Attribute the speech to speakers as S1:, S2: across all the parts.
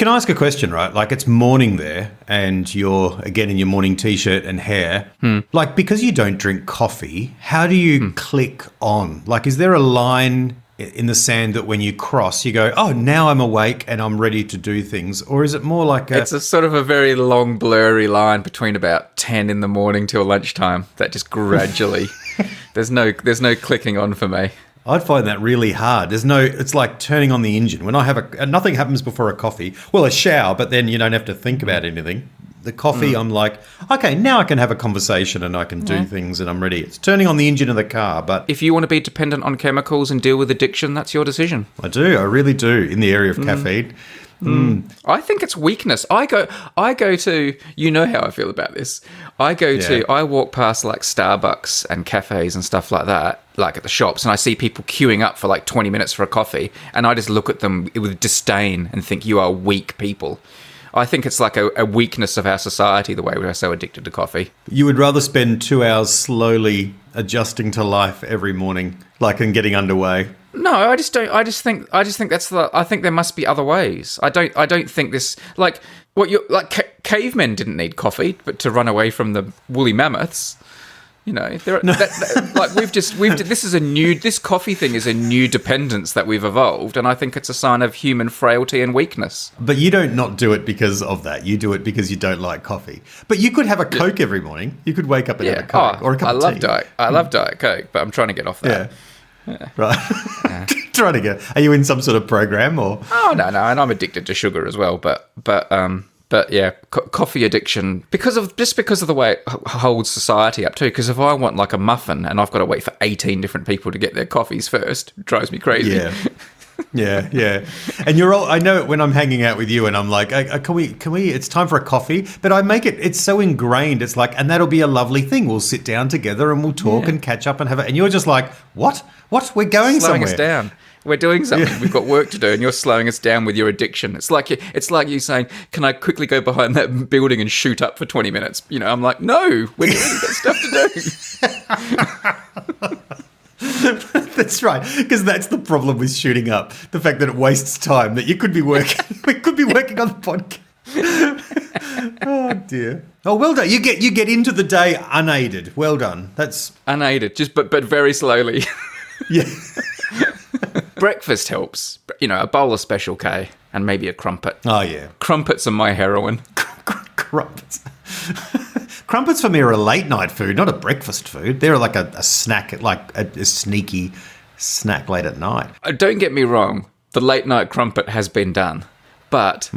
S1: Can I ask a question, right? Like, it's morning there and you're, again, in your morning T-shirt and hair. Like, because you don't drink coffee, how do you click on? Like, is there a line in the sand that when you cross, you go, oh, now I'm awake and I'm ready to do things? Or is it more like
S2: It's a sort of a very long, blurry line between about 10 in the morning till lunchtime that just gradually... There's no clicking on for me.
S1: I'd find that really hard. It's like turning on the engine. When I have nothing happens before a coffee. Well, a shower, but then you don't have to think about anything. The coffee, I'm like, okay, now I can have a conversation and I can do things and I'm ready. It's turning on the engine of the car, but...
S2: If you want to be dependent on chemicals and deal with addiction, that's your decision.
S1: I really do, in the area of caffeine.
S2: I think it's weakness. I go to, you know how I feel about this. I walk past like Starbucks and cafes and stuff like that, like at the shops, and I see people queuing up for like 20 minutes for a coffee, and I just look at them with disdain and think, you are weak people. I think it's like a weakness of our society, the way we are so addicted to coffee.
S1: You would rather spend 2 hours slowly adjusting to life every morning, like, and getting underway.
S2: No, I just don't. I just think I think there must be other ways. I don't think this, like, cavemen didn't need coffee, but to run away from the woolly mammoths. You know, this coffee thing is a new dependence that we've evolved, and I think it's a sign of human frailty and weakness.
S1: But you don't not do it because of that. You do it because you don't like coffee. But you could have a Coke every morning. You could wake up and have a Coke or a cup of tea.
S2: I love Diet Coke, but I'm trying to get off that.
S1: Yeah. Right. Trying to get. Are you in some sort of program or?
S2: Oh no, and I'm addicted to sugar as well. But yeah, coffee addiction because of the way it holds society up too. Because if I want like a muffin and I've got to wait for 18 different people to get their coffees first, it drives me crazy.
S1: Yeah. And you're all, I know when I'm hanging out with you and I'm like, can we, it's time for a coffee, but I make it's so ingrained. It's like, and that'll be a lovely thing. We'll sit down together and we'll talk and catch up and have it. And you're just like, what? We're going
S2: slowing
S1: somewhere.
S2: Us down. We're doing something. Yeah. We've got work to do, and you're slowing us down with your addiction. It's like you saying, "Can I quickly go behind that building and shoot up for 20 minutes?" You know, I'm like, "No, we've got stuff to do."
S1: That's right, because that's the problem with shooting up: the fact that it wastes time. That you could be working. We could be working on the podcast. Oh dear. Oh, well done. You get into the day unaided. Well done. That's
S2: unaided, just but very slowly.
S1: Yeah.
S2: Breakfast helps. You know, a bowl of Special K and maybe a crumpet.
S1: Oh, yeah.
S2: Crumpets are my heroin.
S1: Crumpets. Crumpets for me are a late night food, not a breakfast food. They're like a snack, like a sneaky snack late at night.
S2: Don't get me wrong. The late night crumpet has been done. But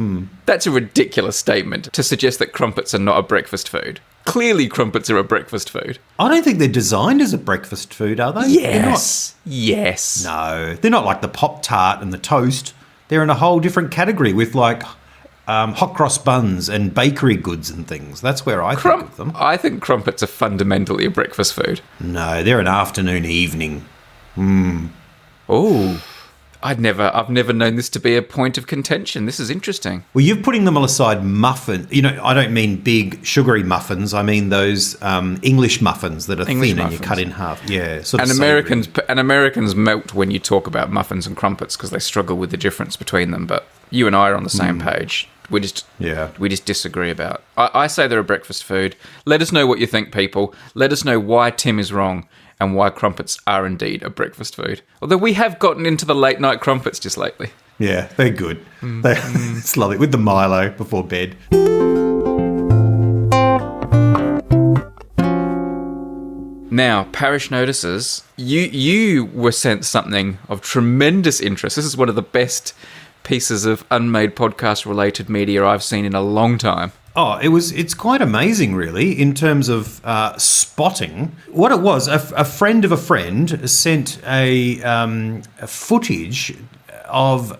S2: that's a ridiculous statement to suggest that crumpets are not a breakfast food. Clearly, crumpets are a breakfast food.
S1: I don't think they're designed as a breakfast food, are they?
S2: Yes. Yes.
S1: No, they're not like the Pop-Tart and the toast. They're in a whole different category with like hot cross buns and bakery goods and things. That's where I think of them.
S2: I think crumpets are fundamentally a breakfast food.
S1: No, they're an afternoon, evening.
S2: Oh. I've never known this to be a point of contention. This is interesting.
S1: Well, you're putting them alongside muffin. You know, I don't mean big sugary muffins. I mean those English muffins that are thin and you cut in half. Yeah,
S2: and Americans melt when you talk about muffins and crumpets because they struggle with the difference between them. But you and I are on the same page. We just disagree about. I say they're a breakfast food. Let us know what you think, people. Let us know why Tim is wrong. And why crumpets are indeed a breakfast food. Although we have gotten into the late night crumpets just lately.
S1: Yeah, they're good. It's lovely. With the Milo before bed.
S2: Now, parish notices. You were sent something of tremendous interest. This is one of the best pieces of unmade podcast-related media I've seen in a long time.
S1: Oh, it's quite amazing, really, in terms of spotting. What it was, a friend of a friend sent a footage of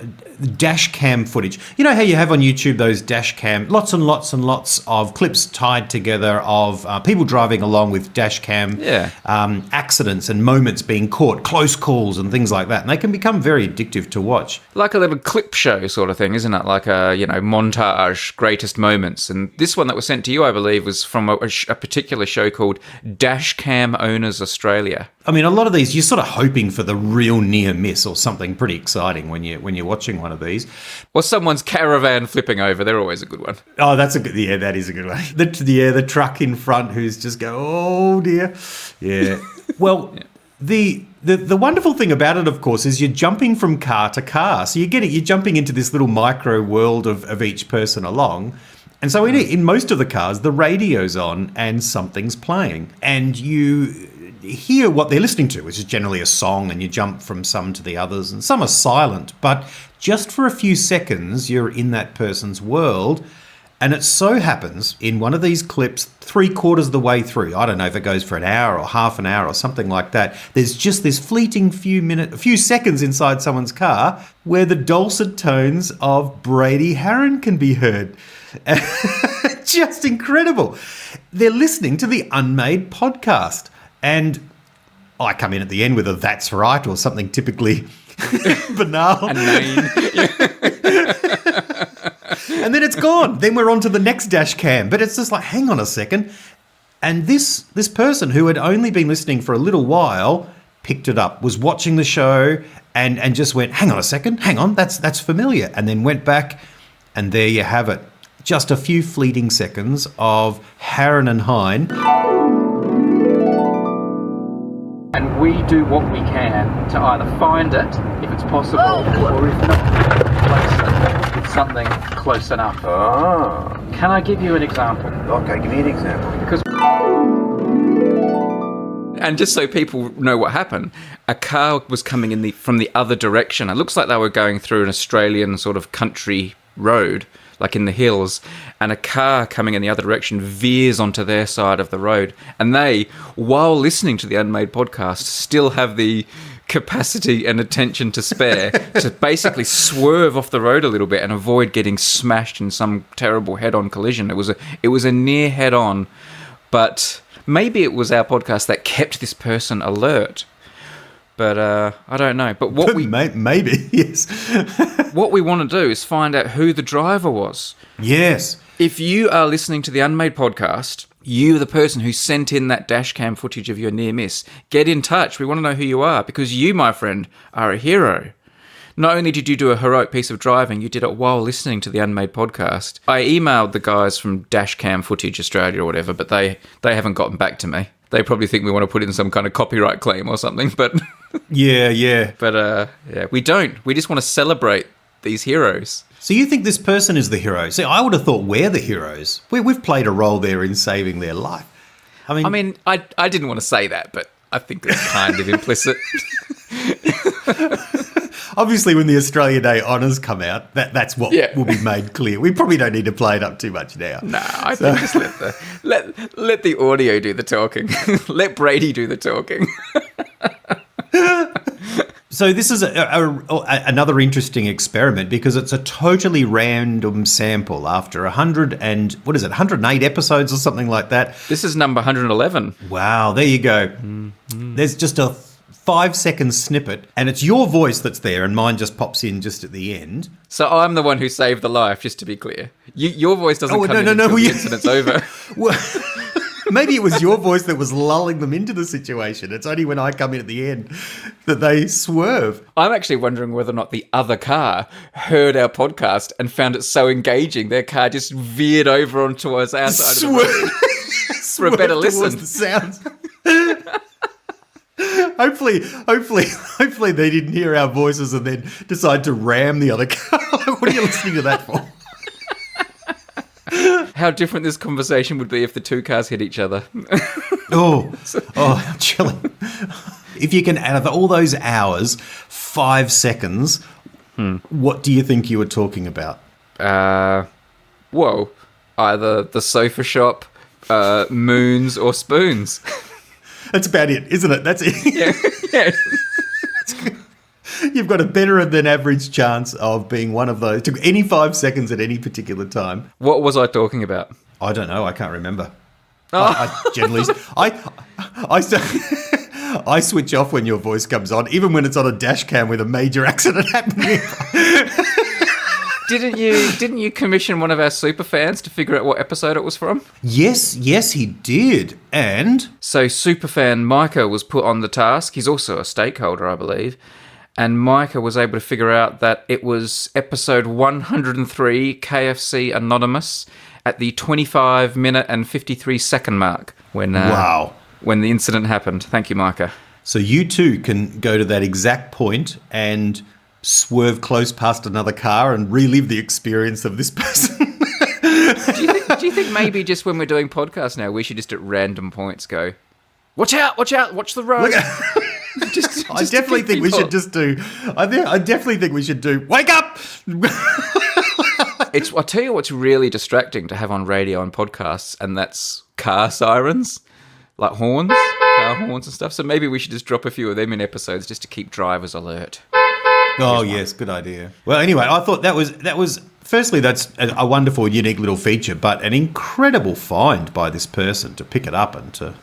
S1: dash cam footage. You know how you have on YouTube those dash cam, lots and lots and lots of clips tied together of people driving along with dash cam accidents and moments being caught, close calls and things like that. And they can become very addictive to watch.
S2: Like a little clip show sort of thing, isn't it? Like a, montage, greatest moments. And this one that was sent to you, I believe, was from a particular show called Dash Cam Owners Australia.
S1: I mean, a lot of these, you're sort of hoping for the real near miss or something pretty exciting when you're watching one of these.
S2: Or someone's caravan flipping over. They're always a good one.
S1: Oh, that is a good one. The truck in front who's just go, oh dear. Yeah. Well, the wonderful thing about it, of course, is you're jumping from car to car. So you're jumping into this little micro world of each person along. And so in most of the cars, the radio's on and something's playing. And you hear what they're listening to, which is generally a song, and you jump from some to the others, and some are silent. But just for a few seconds, you're in that person's world. And it so happens in one of these clips, 3/4 of the way through, I don't know if it goes for an hour or half an hour or something like that, there's just this fleeting few seconds inside someone's car where the dulcet tones of Brady Haran can be heard. Just incredible. They're listening to the Unmade podcast. And I come in at the end with a "that's right" or something typically banal.
S2: Inane.
S1: And then it's gone. Then we're on to the next dash cam. But it's just like, hang on a second. And this person who had only been listening for a little while picked it up, was watching the show and just went, hang on a second, hang on, that's familiar. And then went back, and there you have it. Just a few fleeting seconds of Haran and Hein.
S3: And we do what we can to either find it, if it's possible, or if not, replace it with something close enough.
S4: Ah.
S3: Can I give you an example?
S4: Okay, give me an example.
S3: Because
S2: And just so people know what happened, a car was coming in from the other direction. It looks like they were going through an Australian sort of country road, like in the hills, and a car coming in the other direction veers onto their side of the road. And they, while listening to the Unmade podcast, still have the capacity and attention to spare to basically swerve off the road a little bit and avoid getting smashed in some terrible head-on collision. It was a near head-on, but maybe it was our podcast that kept this person alert. But I don't know. But what we
S1: maybe yes.
S2: What we want to do is find out who the driver was.
S1: Yes.
S2: If you are listening to the Unmade podcast, you, the person who sent in that dash cam footage of your near miss, get in touch. We want to know who you are, because you, my friend, are a hero. Not only did you do a heroic piece of driving, you did it while listening to the Unmade podcast. I emailed the guys from Dashcam Footage Australia or whatever, but they haven't gotten back to me. They probably think we want to put in some kind of copyright claim or something, but
S1: Yeah.
S2: but we don't. We just want to celebrate these heroes.
S1: So you think this person is the hero? See, I would have thought we're the heroes. We've played a role there in saving their life.
S2: I mean, I didn't want to say that, but I think it's kind of implicit.
S1: Obviously, when the Australia Day honours come out, that's what will be made clear. We probably don't need to play it up too much now.
S2: No, I think just let the audio do the talking. Let Brady do the talking.
S1: So this is another interesting experiment, because it's a totally random sample after 108 episodes or something like that.
S2: This is number 111.
S1: Wow, there you go. Mm-hmm. There's just a 5-second snippet, and it's your voice that's there, and mine just pops in just at the end.
S2: So I'm the one who saved the life, just to be clear. Your voice doesn't come in until the incident's over.
S1: Well, maybe it was your voice that was lulling them into the situation. It's only when I come in at the end that they swerve.
S2: I'm actually wondering whether or not the other car heard our podcast and found it so engaging, their car just veered over onto our side of the road for a better listen.
S1: The sounds. Hopefully they didn't hear our voices and then decide to ram the other car. What are you listening to that for?
S2: How different this conversation would be if the two cars hit each other.
S1: Oh, chilling. If you can, out of all those hours, 5 seconds, what do you think you were talking about?
S2: Either the sofa shop, moons, or spoons.
S1: That's about it, isn't it? That's it.
S2: Yeah.
S1: You've got a better than average chance of being one of those. Took any 5 seconds at any particular time.
S2: What was I talking about?
S1: I don't know. I can't remember.
S2: Oh.
S1: I generally, I switch off when your voice comes on, even when it's on a dash cam with a major accident happening.
S2: Didn't you commission one of our super fans to figure out what episode it was from?
S1: Yes, he did. And
S2: so superfan Micah was put on the task. He's also a stakeholder, I believe. And Micah was able to figure out that it was episode 103, KFC Anonymous, at the 25-minute and 53-second mark when the incident happened. Thank you, Micah.
S1: So you too can go to that exact point and swerve close past another car and relive the experience of this person.
S2: Do you think maybe just when we're doing podcasts now, we should just at random points go, watch out, watch the road.
S1: I definitely think we should just do. I definitely think we should do. Wake up!
S2: I'll tell you what's really distracting to have on radio and podcasts, and that's car sirens, like horns, car horns and stuff. So maybe we should just drop a few of them in episodes just to keep drivers alert.
S1: Oh yes, good idea. Well, anyway, I thought that was. Firstly, that's a wonderful, unique little feature, but an incredible find by this person to pick it up and to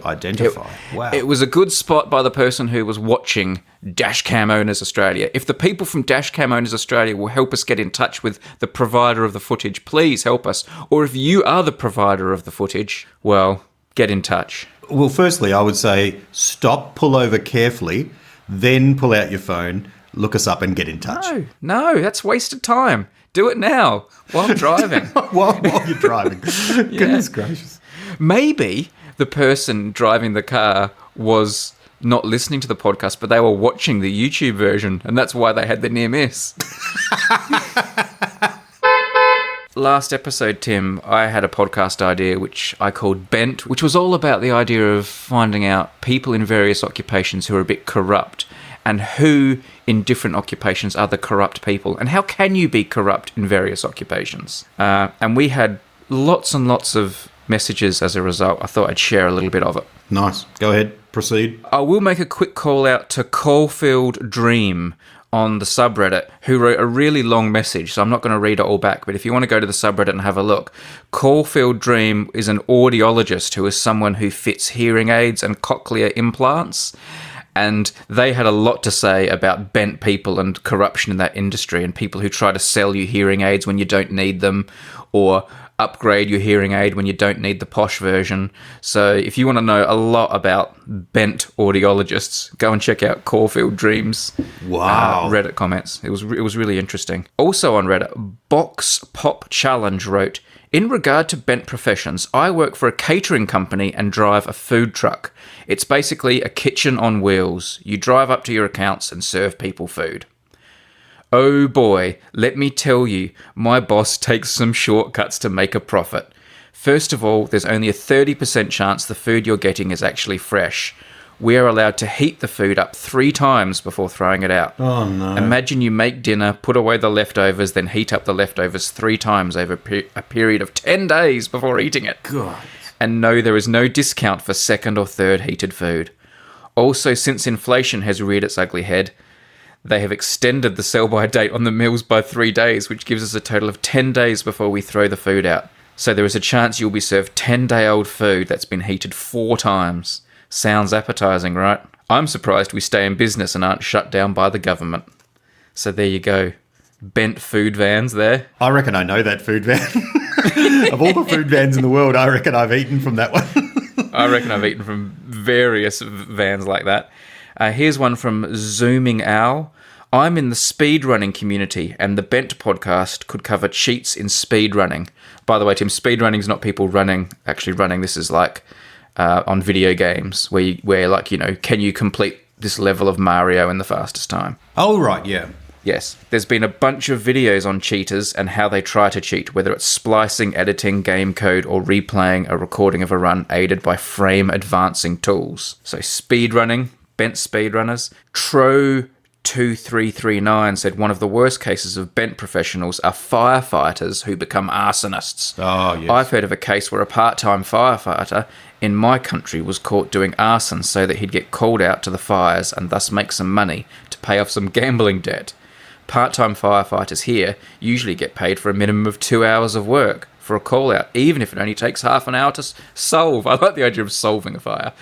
S1: identify. Wow.
S2: It was a good spot by the person who was watching Dashcam Owners Australia. If the people from Dashcam Owners Australia will help us get in touch with the provider of the footage, please help us. Or if you are the provider of the footage, well, get in touch.
S1: Well, firstly, I would say stop, pull over carefully, then pull out your phone, look us up and get in touch.
S2: No, that's wasted time. Do it now while I'm driving.
S1: while you're driving. Goodness gracious.
S2: Maybe the person driving the car was not listening to the podcast, but they were watching the YouTube version, and that's why they had the near miss. Last episode, Tim, I had a podcast idea which I called Bent, which was all about the idea of finding out people in various occupations who are a bit corrupt and who in different occupations are the corrupt people and how can you be corrupt in various occupations. And we had lots and lots of messages as a result. I thought I'd share a little bit of it.
S1: Nice. Go ahead. Proceed.
S2: I will make a quick call out to Caulfield Dream on the subreddit, who wrote a really long message, so I'm not going to read it all back, but if you want to go to the subreddit and have a look, Caulfield Dream is an audiologist who is someone who fits hearing aids and cochlear implants, and they had a lot to say about bent people and corruption in that industry and people who try to sell you hearing aids when you don't need them, or upgrade your hearing aid when you don't need the posh version. So if you want to know a lot about bent audiologists, go and check out Caulfield Dreams.
S1: Wow.
S2: Reddit comments. It was really interesting. Also on Reddit, Box Pop Challenge wrote, in regard to bent professions, I work for a catering company and drive a food truck. It's basically a kitchen on wheels. You drive up to your accounts and serve people food. Oh boy, let me tell you, my boss takes some shortcuts to make a profit. First of all, there's only a 30% chance the food you're getting is actually fresh. We are allowed to heat the food up 3 times before throwing it out.
S1: Oh no.
S2: Imagine you make dinner, put away the leftovers, then heat up the leftovers 3 times over a period of 10 days before eating it.
S1: God.
S2: And no, there is no discount for second or third heated food. Also, since inflation has reared its ugly head, they have extended the sell-by date on the meals by 3 days, which gives us a total of 10 days before we throw the food out. So there is a chance you'll be served 10-day-old food that's been heated 4 times. Sounds appetizing, right? I'm surprised we stay in business and aren't shut down by the government. So there you go. Bent food vans there.
S1: I reckon I know that food van. Of all the food vans in the world, I reckon I've eaten from that one.
S2: I reckon I've eaten from various vans like that. Here's one from Zooming Owl. I'm in the speedrunning community, and the Bent podcast could cover cheats in speedrunning. By the way, Tim, speedrunning is not people actually running. This is like on video games where like, you know, can you complete this level of Mario in the fastest time?
S1: Oh, right, yeah.
S2: Yes. There's been a bunch of videos on cheaters and how they try to cheat, whether it's splicing, editing, game code, or replaying a recording of a run aided by frame advancing tools. So speedrunning, bent speedrunners. Tro2339 said one of the worst cases of bent professionals are firefighters who become arsonists.
S1: Oh, yes.
S2: I've heard of a case where a part-time firefighter in my country was caught doing arson so that he'd get called out to the fires and thus make some money to pay off some gambling debt. Part-time firefighters here usually get paid for a minimum of 2 hours of work for a call-out, even if it only takes half an hour to solve. I like the idea of solving a fire.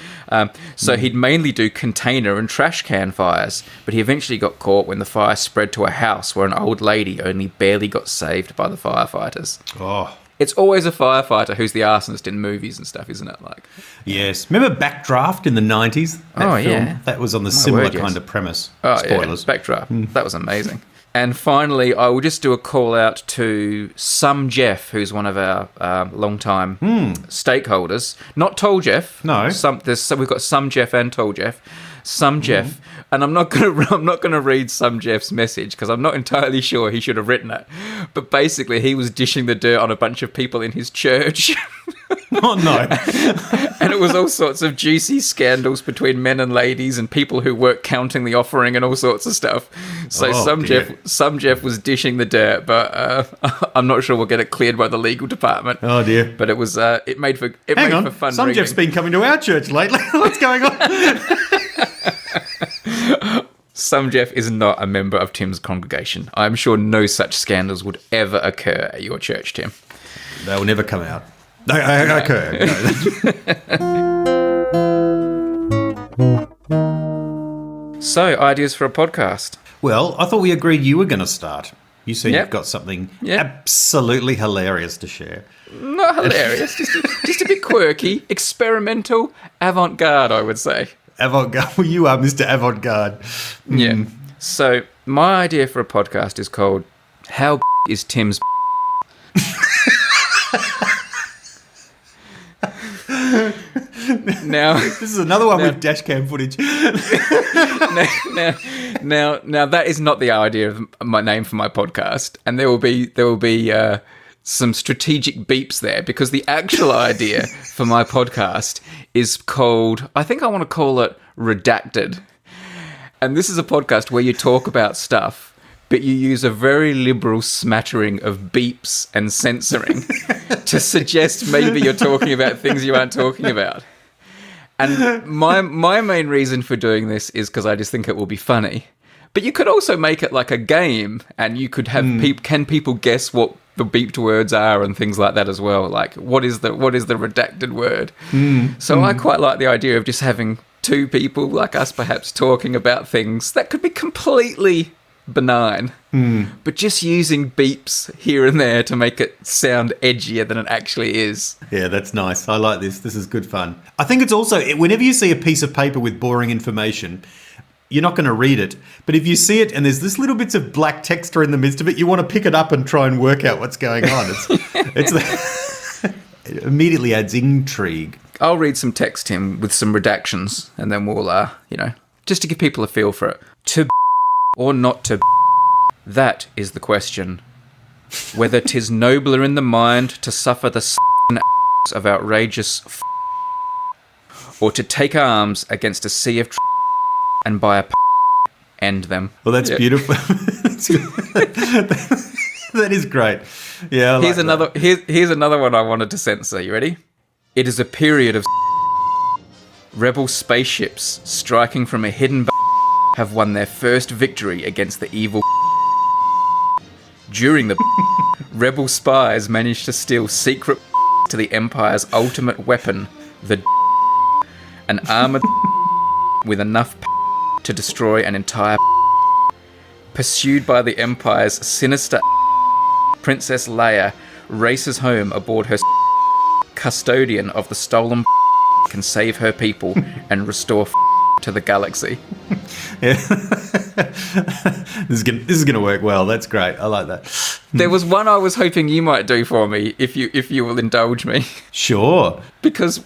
S2: So he'd mainly do container and trash can fires, but he eventually got caught when the fire spread to a house where an old lady only barely got saved by the firefighters.
S1: Oh.
S2: It's always a firefighter who's the arsonist in movies and stuff, isn't it? Like,
S1: Yes. Remember Backdraft in the 90s? That film?
S2: yeah.
S1: That was on the similar
S2: word, yes.
S1: kind of premise.
S2: oh,
S1: Spoilers.
S2: yeah, Backdraft. That was amazing. And finally, I will just do a call out to Some Jeff, who's one of our long-time stakeholders. Not Tall Jeff.
S1: No.
S2: We've got Some Jeff and Tall Jeff. Some Jeff, and I'm not gonna read Some Jeff's message because I'm not entirely sure he should have written it. But basically, he was dishing the dirt on a bunch of people in his church.
S1: Oh, no.
S2: And it was all sorts of juicy scandals between men and ladies and people who weren't counting the offering and all sorts of stuff. So
S1: Oh,
S2: some Jeff was dishing the dirt, but I'm not sure we'll get it cleared by the legal department.
S1: Oh, dear.
S2: But it was it made for
S1: Hang
S2: made
S1: on.
S2: for fun.
S1: Some
S2: reading.
S1: Jeff's been coming to our church lately. What's going on?
S2: Some Jeff is not a member of Tim's congregation. I'm sure no such scandals would ever occur at your church, Tim.
S1: They will never come out. Okay. No.
S2: So, ideas for a podcast.
S1: Well, I thought we agreed you were going to start. You said
S2: Yep.
S1: you've got something
S2: Yep.
S1: absolutely hilarious to share.
S2: Not hilarious, just a bit quirky, experimental, avant-garde, I would say.
S1: Avant-garde. Well, you are Mr. Avant-garde.
S2: Yeah. So, my idea for a podcast is called How is Tim's Now,
S1: This is another one with dash cam footage.
S2: now that is not the idea of my name for my podcast, and there will be some strategic beeps there because the actual idea for my podcast is called, I think I want to call it Redacted, and this is a podcast where you talk about stuff, but you use a very liberal smattering of beeps and censoring to suggest maybe you're talking about things you aren't talking about. And my main reason for doing this is because I just think it will be funny. But you could also make it like a game, and you could have can people guess what the beeped words are and things like that as well. Like what is the redacted word? So I quite like the idea of just having two people like us perhaps talking about things that could be completely benign, but just using beeps here and there to make it sound edgier than it actually is.
S1: Yeah, that's nice. I like this. This is good fun. I think it's also, whenever you see a piece of paper with boring information, you're not going to read it. But if you see it and there's this little bits of black texture in the midst of it, you want to pick it up and try and work out what's going on. It immediately adds intrigue.
S2: I'll read some text, Tim, with some redactions, and then we'll, just to give people a feel for it. To or not to that is the question. Whether 'tis nobler in the mind to suffer the of outrageous or to take arms against a sea of and by a end them.
S1: Well, that's beautiful. That is great. Yeah, I
S2: Here's
S1: like
S2: another.
S1: that.
S2: Here's another one I wanted to censor. You ready? It is a period of rebel spaceships striking from a hidden have won their first victory against the evil. During the rebel spies managed to steal secret to the Empire's ultimate weapon, the an armored with enough to destroy an entire. Pursued by the Empire's sinister, Princess Leia races home aboard her custodian of the stolen can save her people and restore to the galaxy.
S1: Yeah. This is going to work well. That's great. I like that.
S2: There was one I was hoping you might do for me if you will indulge me.
S1: Sure.
S2: Because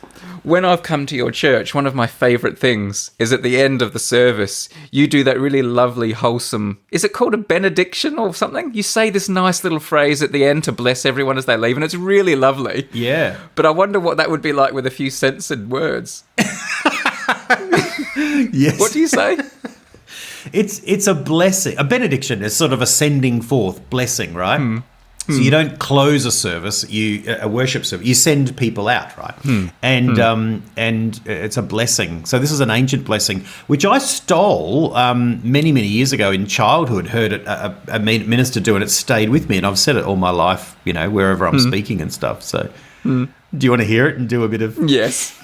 S2: when I've come to your church, one of my favourite things is at the end of the service, you do that really lovely, wholesome... Is it called a benediction or something? You say this nice little phrase at the end to bless everyone as they leave, and it's really lovely.
S1: Yeah.
S2: But I wonder what that would be like with a few censored words.
S1: Yes.
S2: What do you say?
S1: It's a blessing. A benediction is sort of a sending forth blessing, right? So you don't close a service, a worship service. You send people out, right? And it's a blessing. So this is an ancient blessing, which I stole many years ago in childhood. Heard a minister do it. It stayed with me, and I've said it all my life. Wherever I'm speaking and stuff. So, do you want to hear it and do a bit of?
S2: Yes.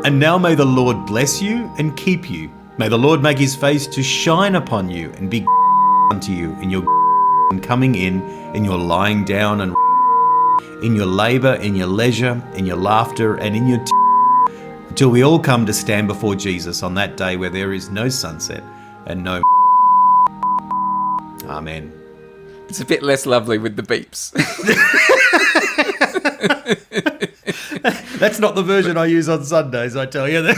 S1: And now may the Lord bless you and keep you. May the Lord make his face to shine upon you and be unto you, in your and coming in your lying down, and in your labour, in your leisure, in your laughter, and in your until we all come to stand before Jesus on that day where there is no sunset and no Amen.
S2: It's a bit less lovely with the beeps.
S1: That's not the version I use on Sundays, I tell you.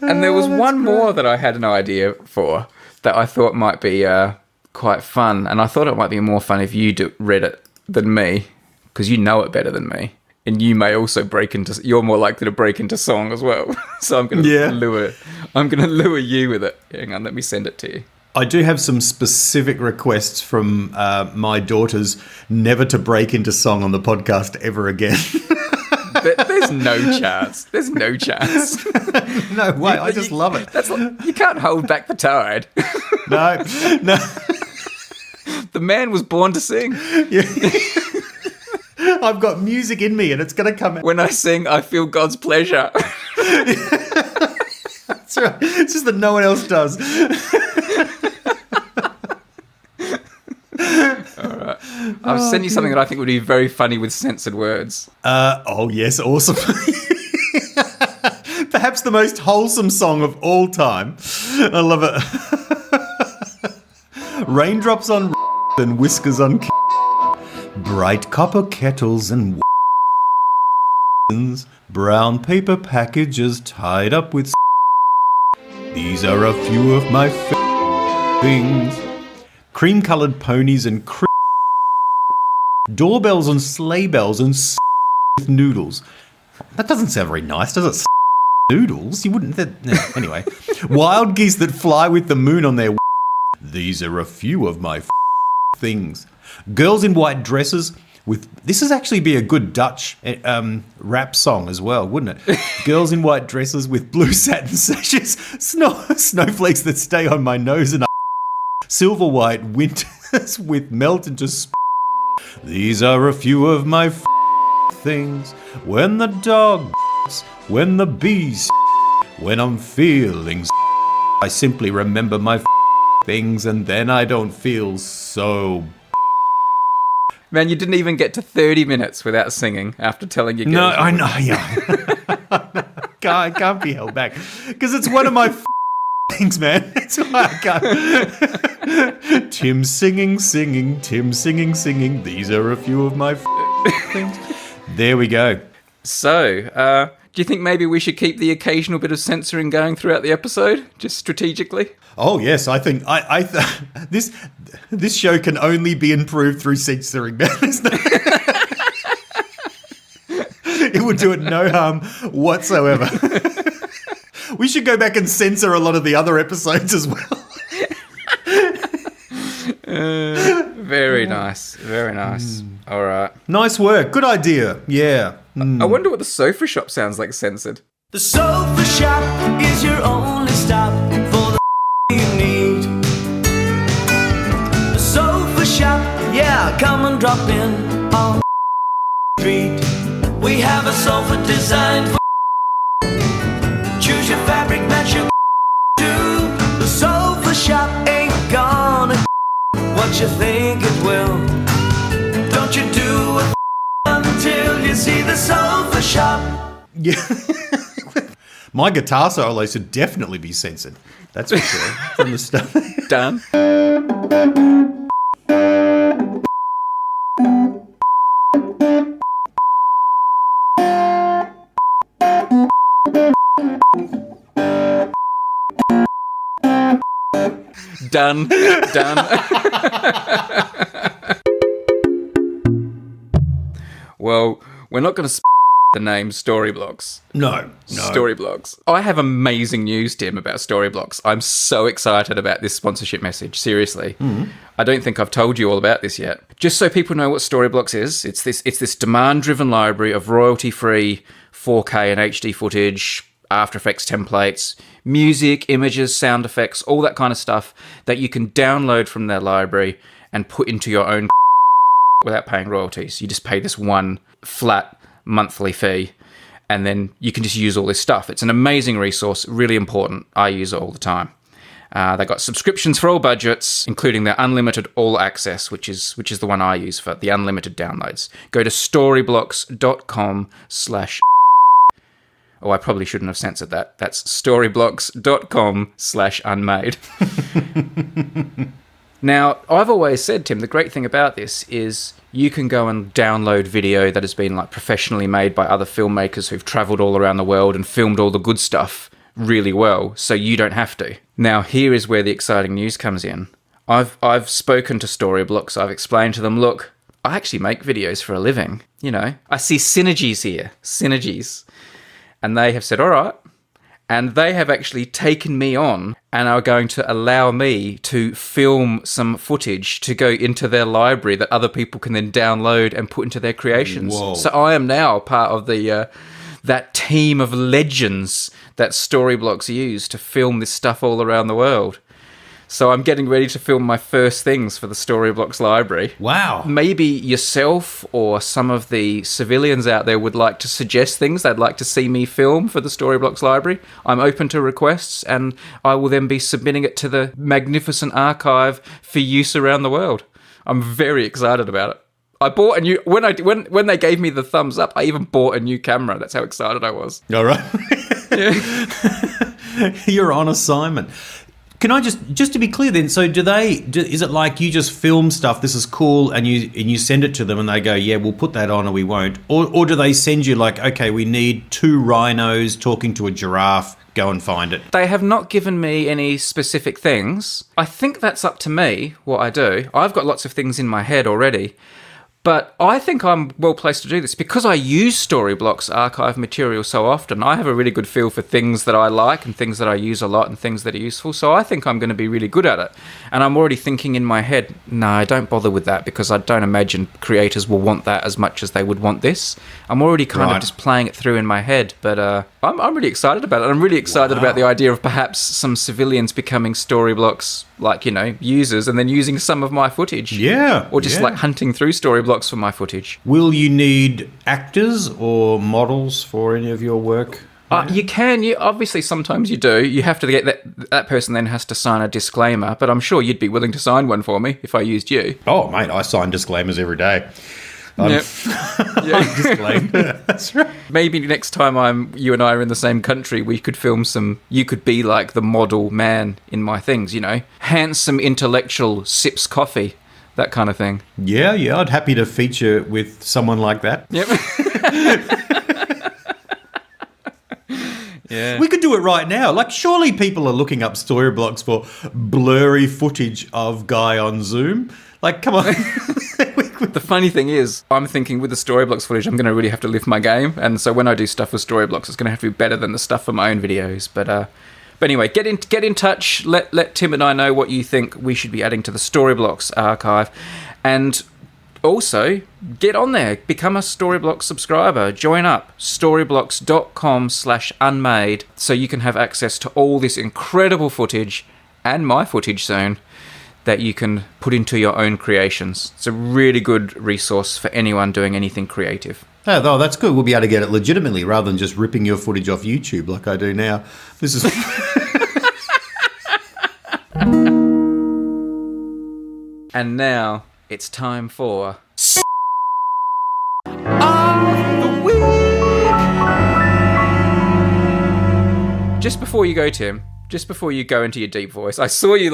S2: And there was one more that I had an idea for that I thought might be quite fun. And I thought it might be more fun if you read it than me, because you know it better than me. And you may also you're more likely to break into song as well. So I'm going to lure you with it. Hang on, let me send it to you.
S1: I do have some specific requests from my daughters never to break into song on the podcast ever again.
S2: There's no chance. There's no chance.
S1: No way. I just love it.
S2: You can't hold back the tide.
S1: No.
S2: The man was born to sing.
S1: Yeah. I've got music in me and it's going to come out.
S2: When I sing, I feel God's pleasure.
S1: That's right. It's just that no one else does.
S2: All right. I've sent you something that I think would be very funny with censored words.
S1: Oh, yes. Awesome. Perhaps the most wholesome song of all time. I love it. Raindrops on and whiskers on bright copper kettles and brown paper packages tied up with these are a few of my things. Cream-coloured ponies and doorbells and sleigh bells and with noodles. That doesn't sound very nice, does it? Noodles? You wouldn't... Anyway. Wild geese that fly with the moon on their... These are a few of my things. Girls in white dresses with... This is actually be a good Dutch rap song as well, wouldn't it? Girls in white dresses with blue satin sashes. Snowflakes that stay on my nose and... Silver white winters with melt into... These are a few of my things. When the dog... When the bees... When I'm feeling... I simply remember my things and then I don't feel so...
S2: Man, you didn't even get to 30 minutes without singing after telling your girls.
S1: No, I know, yeah. I can't be held back. Because it's one of my things, man. That's why I can't. Tim singing. Tim singing. These are a few of my things. There we go. So,
S2: do you think maybe we should keep the occasional bit of censoring going throughout the episode, just strategically?
S1: Oh yes, I think this show can only be improved through censoring. It would do it no harm whatsoever. We should go back and censor a lot of the other episodes as well.
S2: Very nice. All right.
S1: Nice work. Good idea. Yeah.
S2: I wonder what the sofa shop sounds like censored.
S5: The sofa shop is your only stop for the you need. The sofa shop, yeah, come and drop in on the street. We have a sofa designed for choose your fabric, match your do. The sofa shop ain't gonna what you think it will. Don't you do it until you see the sofa shop.
S1: Yeah. My guitar solo should definitely be censored. That's for sure. From the start.
S2: Done. Done. Well, we're not going to the name Storyblocks.
S1: No.
S2: Storyblocks. I have amazing news, Tim, about Storyblocks. I'm so excited about this sponsorship message. Seriously. I don't think I've told you all about this yet. Just so people know what Storyblocks is, it's this demand-driven library of royalty-free 4K and HD footage, After Effects templates, music, images, sound effects, all that kind of stuff that you can download from their library and put into your own without paying royalties. You just pay this one flat monthly fee and then you can just use all this stuff. It's an amazing resource, really important. I use it all the time. They got subscriptions for all budgets, including their unlimited all access, which is the one I use for the unlimited downloads. Go to storyblocks.com/. Oh, I probably shouldn't have censored that. That's storyblocks.com/unmade. Now, I've always said, Tim, the great thing about this is you can go and download video that has been like professionally made by other filmmakers who've traveled all around the world and filmed all the good stuff really well, so you don't have to. Now, here is where the exciting news comes in. I've spoken to Storyblocks. I've explained to them, look, I actually make videos for a living. You know, I see synergies here. Synergies. And they have said, all right. And they have actually taken me on and are going to allow me to film some footage to go into their library that other people can then download and put into their creations.
S1: Whoa.
S2: So I am now part of the that team of legends that Storyblocks use to film this stuff all around the world. So I'm getting ready to film my first things for the Storyblocks library.
S1: Wow.
S2: Maybe yourself or some of the civilians out there would like to suggest things they'd like to see me film for the Storyblocks library. I'm open to requests, and I will then be submitting it to the magnificent archive for use around the world. I'm very excited about it. I bought a new when they gave me the thumbs up, I even bought a new camera. That's how excited I was.
S1: All right. You're on assignment. Can I just to be clear then, so is it like you just film stuff, this is cool, and you send it to them and they go, yeah, we'll put that on or we won't? Or do they send you like, okay, we need 2 rhinos talking to a giraffe, go and find it?
S2: They have not given me any specific things. I think that's up to me, what I do. I've got lots of things in my head already. But I think I'm well placed to do this because I use Storyblocks archive material so often. I have a really good feel for things that I like and things that I use a lot and things that are useful. So I think I'm going to be really good at it. And I'm already thinking in my head, no, don't bother with that because I don't imagine creators will want that as much as they would want this. I'm already kind of just playing it through in my head. But I'm really excited about it. I'm really excited about the idea of perhaps some civilians becoming Storyblocks, like, you know, users and then using some of my footage.
S1: Yeah.
S2: Or just like hunting through Storyblocks for my footage.
S1: Will you need actors or models for any of your work?
S2: You can. You obviously sometimes you do. You have to get that person then has to sign a disclaimer. But I'm sure you'd be willing to sign one for me if I used you.
S1: Oh, mate, I sign disclaimers every day.
S2: Yep.
S1: Disclaimed. That's right.
S2: Maybe next time you and I are in the same country, we could film some. You could be like the model man in my things. You know, handsome intellectual sips coffee. That kind of thing.
S1: Yeah, I'd happy to feature with someone like that.
S2: Yep. Yeah.
S1: We could do it right now. Like, surely people are looking up Storyblocks for blurry footage of Guy on Zoom. Like, come on.
S2: The funny thing is, I'm thinking with the Storyblocks footage, I'm going to really have to lift my game. And so when I do stuff with Storyblocks, it's going to have to be better than the stuff for my own videos. But anyway, get in touch. Let Tim and I know what you think we should be adding to the Storyblocks archive. And also, get on there. Become a Storyblocks subscriber. Join up. Storyblocks.com/unmade so you can have access to all this incredible footage and my footage soon that you can put into your own creations. It's a really good resource for anyone doing anything creative.
S1: Oh, that's good. We'll be able to get it legitimately rather than just ripping your footage off YouTube like I do now. This is...
S2: And now it's time for... Just before you go, Tim, just before you go into your deep voice, I saw you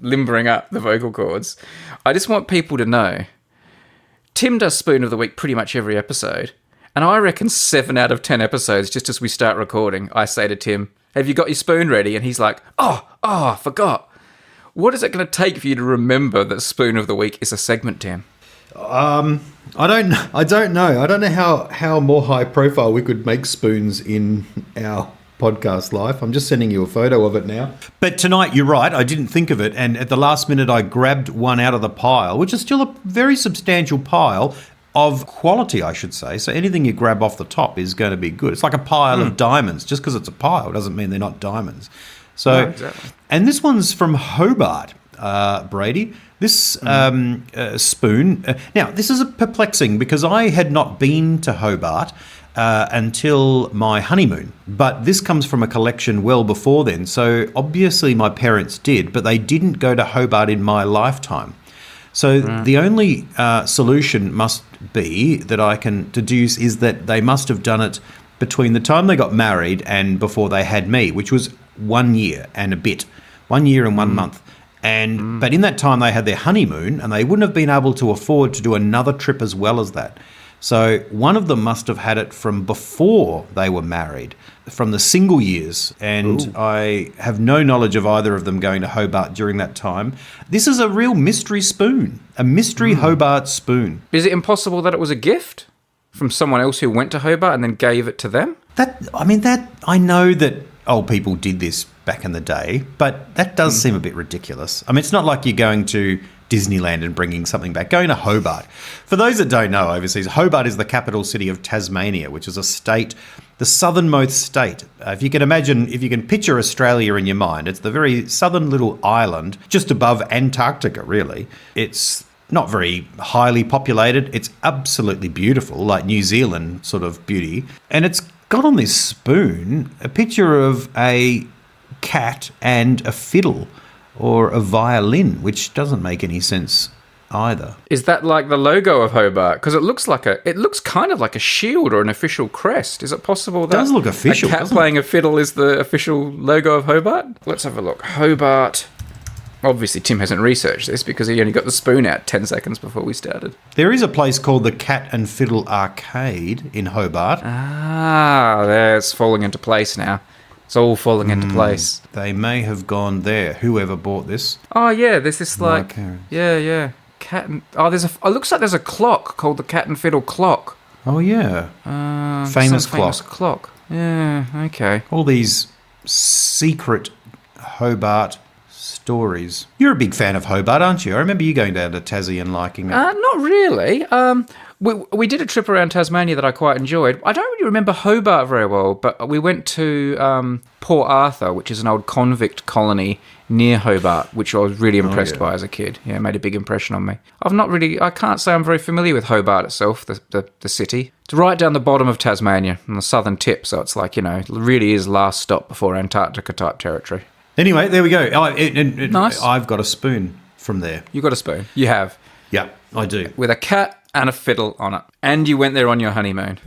S2: limbering up the vocal cords. I just want people to know, Tim does Spoon of the Week pretty much every episode, and I reckon 7 out of 10 episodes, just as we start recording, I say to Tim, have you got your spoon ready? And he's like, oh, I forgot. What is it going to take for you to remember that Spoon of the Week is a segment, Tim?
S1: I don't know. I don't know how more high profile we could make spoons in our podcast life. I'm just sending you a photo of it now. But tonight, you're right, I didn't think of it, and at the last minute I grabbed one out of the pile, which is still a very substantial pile of quality, I should say. So anything you grab off the top is going to be good. It's like a pile of diamonds. Just because it's a pile doesn't mean they're not diamonds. So,
S2: No, exactly.
S1: And this one's from Hobart, Brady. This spoon. Now, this is perplexing because I had not been to Hobart. until my honeymoon. But this comes from a collection well before then. So obviously my parents did, but they didn't go to Hobart in my lifetime. So the only solution must be that I can deduce is that they must have done it between the time they got married and before they had me, which was 1 year and a bit, 1 year and 1 month. And but in that time they had their honeymoon, and they wouldn't have been able to afford to do another trip as well as that. So one of them must have had it from before they were married, from the single years, and I have no knowledge of either of them going to Hobart during that time. This is a real mystery spoon, a mystery Hobart spoon.
S2: Is it impossible that it was a gift from someone else who went to Hobart and then gave it to them?
S1: I know that old people did this back in the day, but that does seem a bit ridiculous. I mean, it's not like you're going to Disneyland and bringing something back. Going to Hobart. For those that don't know overseas, Hobart is the capital city of Tasmania, which is a state, the southernmost state. If you can picture Australia in your mind, it's the very southern little island just above Antarctica, really. It's not very highly populated. It's absolutely beautiful, like New Zealand sort of beauty. And it's got on this spoon a picture of a cat and a fiddle, or a violin, which doesn't make any sense either.
S2: Is that like the logo of Hobart? Because it looks kind of like a shield or an official crest. Is it possible that
S1: It does look official,
S2: a cat
S1: doesn't
S2: playing a fiddle is the official logo of Hobart? Let's have a look. Hobart. Obviously, Tim hasn't researched this because he only got the spoon out 10 seconds before we started.
S1: There is a place called the Cat and Fiddle Arcade in Hobart.
S2: It's falling into place now. It's all falling into place.
S1: They may have gone there, whoever bought this.
S2: Oh, yeah, there's this like...
S1: parents.
S2: Yeah. Cat and... Oh, it looks like there's a clock called the Cat and Fiddle Clock.
S1: Oh, yeah. Famous
S2: Some famous clock. Yeah, okay.
S1: All these secret Hobart stories. You're a big fan of Hobart, aren't you? I remember you going down to Tassie and liking it.
S2: Not really. We did a trip around Tasmania that I quite enjoyed. I don't really remember Hobart very well, but we went to Port Arthur, which is an old convict colony near Hobart, which I was really impressed by as a kid. Yeah, it made a big impression on me. I can't say I'm very familiar with Hobart itself, the city. It's right down the bottom of Tasmania, on the southern tip, so it's like, it really is last stop before Antarctica type territory.
S1: Anyway, there we go.
S2: Nice.
S1: I've got a spoon from there.
S2: You got a spoon? You have?
S1: Yeah, I do.
S2: With a cat and a fiddle on it. And you went there on your honeymoon.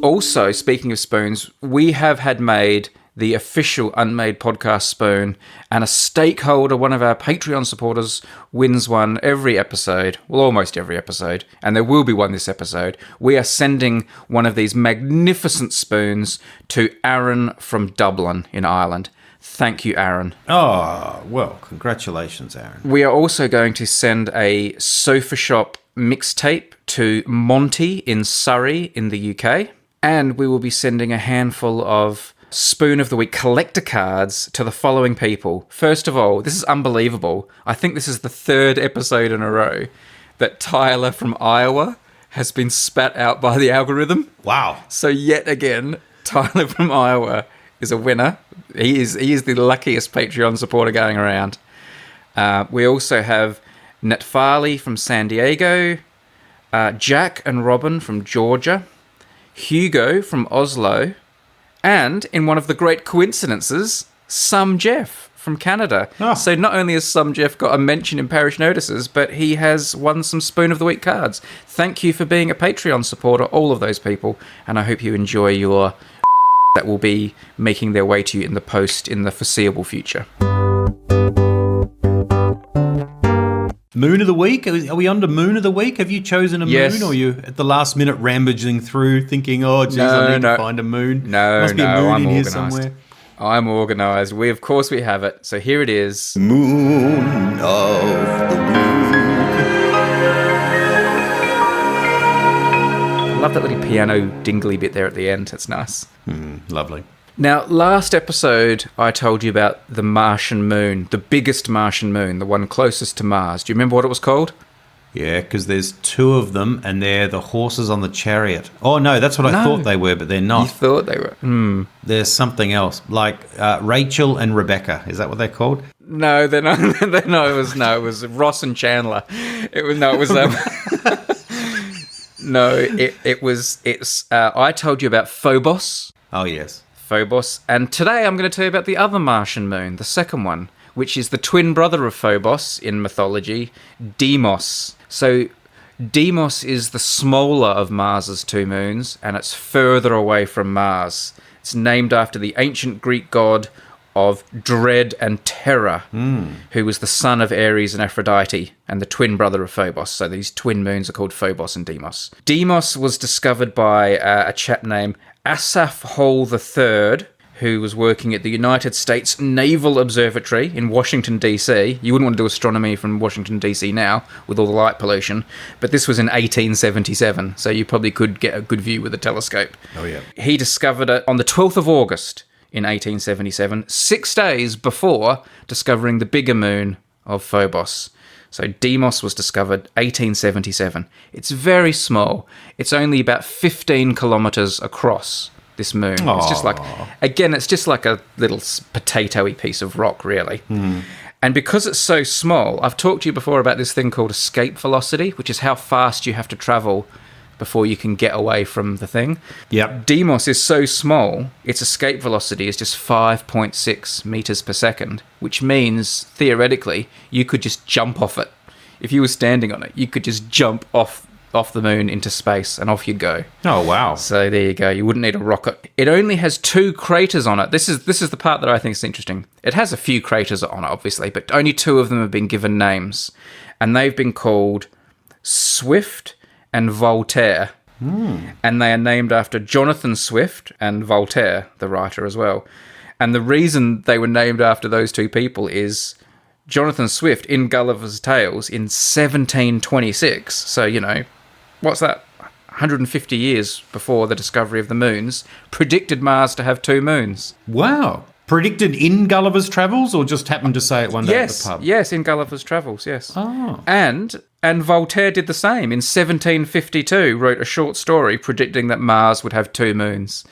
S2: Also, speaking of spoons, we have had made the official Unmade Podcast spoon, and a stakeholder, one of our Patreon supporters, wins one every episode. Well, almost every episode. And there will be one this episode. We are sending one of these magnificent spoons to Aaron from Dublin in Ireland. Thank you, Aaron.
S1: Oh, well, congratulations, Aaron.
S2: We are also going to send a Sofa Shop mixtape to Monty in Surrey in the UK. And we will be sending a handful of Spoon of the Week collector cards to the following people. First of all, this is unbelievable. I think this is the third episode in a row that Tyler from Iowa has been spat out by the algorithm.
S1: Wow.
S2: So yet again, Tyler from Iowa is a winner. He is the luckiest Patreon supporter going around. We also have Netfali from San Diego, Jack and Robin from Georgia, Hugo from Oslo, and in one of the great coincidences, Some Jeff from Canada.
S1: Oh.
S2: So not only has Some Jeff got a mention in Parish Notices, but he has won some Spoon of the Week cards. Thank you for being a Patreon supporter, all of those people, and I hope you enjoy your that will be making their way to you in the post in the foreseeable future.
S1: Moon of the Week? Are we on to Moon of the Week? Have you chosen a
S2: Yes.
S1: moon, or are you at the last minute rampaging through thinking, oh, geez, I need to find a moon? Must be a moon
S2: I'm
S1: in here
S2: organised.
S1: somewhere.
S2: I'm organised. Of course we have it. So here it is.
S1: Moon of the
S2: I love that little piano dingly bit there at the end. It's nice.
S1: Lovely.
S2: Now, last episode, I told you about the Martian moon, the biggest Martian moon, the one closest to Mars. Do you remember what it was called?
S1: Yeah, because there's two of them, and they're the horses on the chariot. Oh, no, that's what I thought they were, but they're
S2: You
S1: not.
S2: thought they were.
S1: There's something else, like Rachel and Rebecca. Is that what they're called?
S2: No, they're not. It was Ross and Chandler. It was No, I told you about Phobos.
S1: Oh, yes.
S2: Phobos. And today I'm going to tell you about the other Martian moon, the second one, which is the twin brother of Phobos in mythology, Deimos. So Deimos is the smaller of Mars's two moons, and it's further away from Mars. It's named after the ancient Greek god of dread and terror, who was the son of Ares and Aphrodite, and the twin brother of Phobos. So these twin moons are called Phobos and Deimos. Deimos was discovered by a chap named Asaph Hall III, who was working at the United States Naval Observatory in Washington, D.C. You wouldn't want to do astronomy from Washington, D.C. now, with all the light pollution, but this was in 1877, so you probably could get a good view with a telescope.
S1: Oh, yeah.
S2: He discovered it on the 12th of August in 1877, 6 days before discovering the bigger moon of Phobos. So Deimos was discovered 1877. It's very small. It's only about 15 kilometres across, this moon. It's just like, again, it's just like a little potato-y piece of rock, really. And because it's so small, I've talked to you before about this thing called escape velocity, which is how fast you have to travel before you can get away from the thing.
S1: Yep.
S2: Deimos is so small, its escape velocity is just 5.6 meters per second, which means, theoretically, you could just jump off it. If you were standing on it, you could just jump off the moon into space, and off you'd go.
S1: Oh, wow.
S2: So there you go. You wouldn't need a rocket. It only has 2 craters on it. This is the part that I think is interesting. It has a few craters on it, obviously, but only 2 of them have been given names, and they've been called Swift and Voltaire. And they are named after Jonathan Swift and Voltaire, the writer as well. And the reason they were named after those 2 people is Jonathan Swift in Gulliver's Tales in 1726. So, what's that? 150 years before the discovery of the moons, predicted Mars to have 2 moons.
S1: Wow. Predicted in Gulliver's Travels, or just happened to say it one day at the pub?
S2: Yes, in Gulliver's Travels, yes.
S1: Oh.
S2: And Voltaire did the same. In 1752, wrote a short story predicting that Mars would have 2 moons.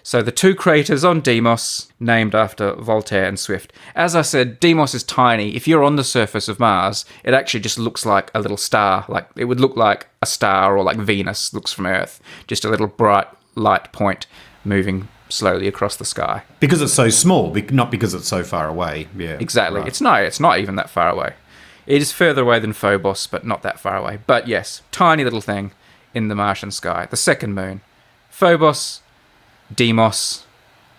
S2: So the 2 craters on Deimos, named after Voltaire and Swift. As I said, Deimos is tiny. If you're on the surface of Mars, it actually just looks like a little star. Like it would look like a star, or like Venus looks from Earth. Just a little bright light point moving slowly across the sky.
S1: Because it's so small, not because it's so far away. Yeah,
S2: Exactly.
S1: right.
S2: It's not even that far away. It is further away than Phobos, but not that far away. But yes, tiny little thing in the Martian sky. The second moon. Phobos, Deimos,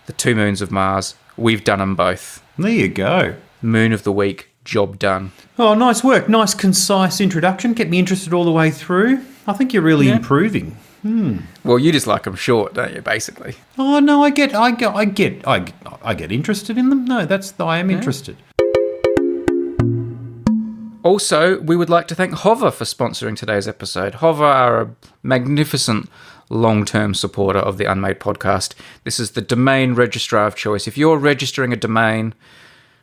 S2: the 2 moons of Mars. We've done them both.
S1: There you go.
S2: Moon of the week, job done.
S1: Oh, nice work. Nice, concise introduction. Kept me interested all the way through. I think you're really improving.
S2: Well, you just like them short, don't you, basically?
S1: Oh no, I get interested in them. No, I am interested.
S2: Also, we would like to thank Hover for sponsoring today's episode. Hover are a magnificent long-term supporter of the Unmade podcast. This is the domain registrar of choice. If you're registering a domain,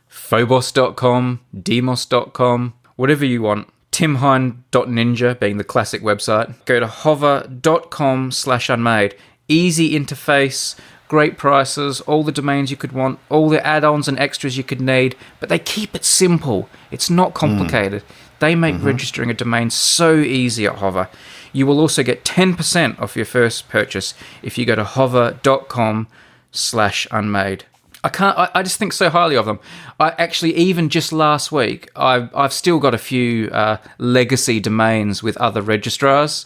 S2: phobos.com, deimos.com, whatever you want, timhine.ninja being the classic website, go to hover.com/unmade. Easy interface, great prices, all the domains you could want, all the add-ons and extras you could need, but they keep it simple. It's not complicated. They make registering a domain so easy at Hover. You will also get 10% off your first purchase if you go to hover.com/unmade. I just think so highly of them. I actually, even just last week, I've still got a few legacy domains with other registrars